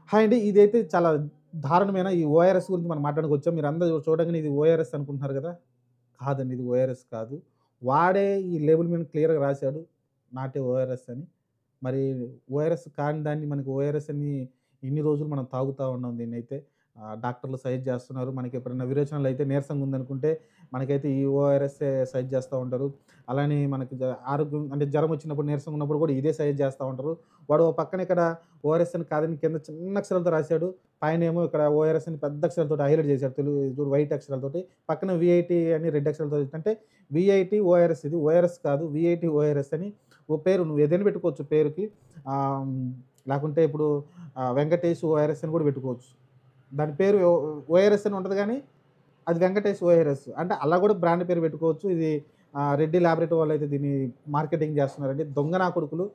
Hi అండి. ఇదైతే చాలా దారుణమైన ఈ ఓఆర్ఎస్ గురించి మనం మాట్లాడుకొచ్చాం. మీరందరూ చూడంగానే ఇది ఓఆర్ఎస్ అనుకుంటున్నారు గదా! కాదండి. ఇది ఓఆర్ఎస్ కాదు. వాడే ఈ లేబుల్ మీద క్లియర్‌గా రాసాడు. నాట్ ఏ ఓఆర్ఎస్ అని. మరి ఓఆర్ఎస్ కాని దాన్ని మనకి ఓఆర్ఎస్ అని ఇన్ని రోజులు మనం తాగుతా ఉన్నాం దీన్నైతే. డాక్టర్లు సజెస్ట్ చేస్తున్నారు. మనకెప్పుడైనా విరేచనలైతే నీరసంగా ఉందనుకుంటే మనకైతే ఈ ఓఆర్ఎస్సే సజెస్ట్ చేస్తా ఉంటారు. అలానే మనకి ఆరోగ్యం అంటే జ్వరం వచ్చినప్పుడు, నీరసంగా ఉన్నప్పుడు కూడా ఇదే సజెస్ట్ చేస్తా ఉంటారు. వాడు ఓ పక్కన ఇక్కడ ఓఆర్ఎస్ అని కాదని కింద చిన్న అక్షరాలతో రాసాడు. పైనేమో ఇక్కడ ఓఆర్ఎస్ అని పెద్ద అక్షరాలతోటి హైలైట్ చేశాడు. చూడు వైట్ అక్షరాలతోటి. పక్కన వీఐటీ అని రెడ్ అక్షరాలతో అంటే వీఐటీ ఓఆర్ఎస్ ఇది. ఓఆర్ఎస్ కాదు. వీఐటీ ఓఆర్ఎస్ అని ఓ పేరు నువ్వు ఏదైనా పెట్టుకోవచ్చు పేరుకి. ఆహ్, లేకుంటే ఇప్పుడు వెంకటేష్ ఓఆర్ఎస్ అని కూడా పెట్టుకోవచ్చు. దాని పేరు ఓఆర్ఎస్ అని ఉంటది గానీ, అది వెంకటేష్ ఓఆర్ఎస్. అంటే అలా కూడా బ్రాండ్ పేరు పెట్టుకోవచ్చు. ఇది రెడ్డి ల్యాబొరేటరీ వాళ్ళైతే దీన్ని మార్కెటింగ్ చేస్తున్నారండి. దొంగ నా కొడుకులు.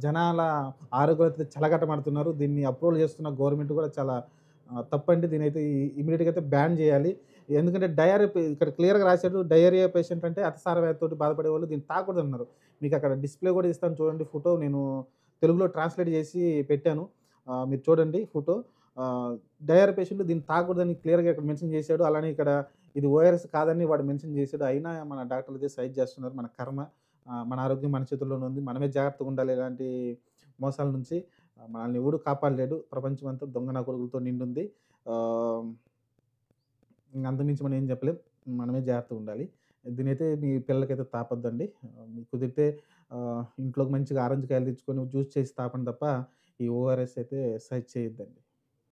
జనాల ఆరోగ్యాలతో చెలగాటమాడుతున్నారు. దీన్ని అప్రూవల్ చేస్తున్న గవర్నమెంట్ కూడా చాలా తప్పండి. దీనైతే ఇమ్మీడియేట్‌గా అయితే బ్యాన్ చేయాలి. ఎందుకంటే ఇక్కడ క్లియర్‌గా రాసాడు. డయేరియా పేషెంట్ అంటే అతిసార వ్యాధితోటి బాధపడేవాళ్ళు దీన్ని తాగకూడదన్నారు. మీకక్కడ డిస్‌ప్లే కూడా ఇస్తాను చూడండి ఫోటో. నేను తెలుగులో ట్రాన్స్‌లేట్ చేసి పెట్టాను. మీరు చూడండి ఫోటో. ఆహ్, డయేరియా పేషెంట్ దీన్ని తాగకూడదని క్లియర్‌గా ఇక్కడ మెన్షన్ చేశాడు. అలానే ఇక్కడ ఇది ఓఆర్ఎస్ కాదని వాడు మెన్షన్ చేసాడు. అయినా మన డాక్టర్లయితే సజెస్ట్ చేస్తున్నారు. మన కర్మ. మన ఆరోగ్యం మన చేతుల్లోనే ఉంది. మనమే జాగ్రత్తగా ఉండాలి. ఇలాంటి మోసాల నుంచి మనల్ని ఎవడు కాపాడలేడు. ప్రపంచమంతా దొంగ నా కొడుకులతో నిండుంది. ఆహ్, ఇంక అంతకుమించి మనం ఏం చెప్పలేం. మనమే జాగ్రత్తగా ఉండాలి. దీనైతే మీ పిల్లలకైతే తాపొద్దండి. మీకు కుదిరితే ఇంట్లోకి మంచిగా ఆరెంజ్ కాయలు తెచ్చుకొని జ్యూస్ చేసి తాపండి తప్ప ఈ ఓఆర్ఎస్ అయితే సజెస్ట్ చేయొద్దండి.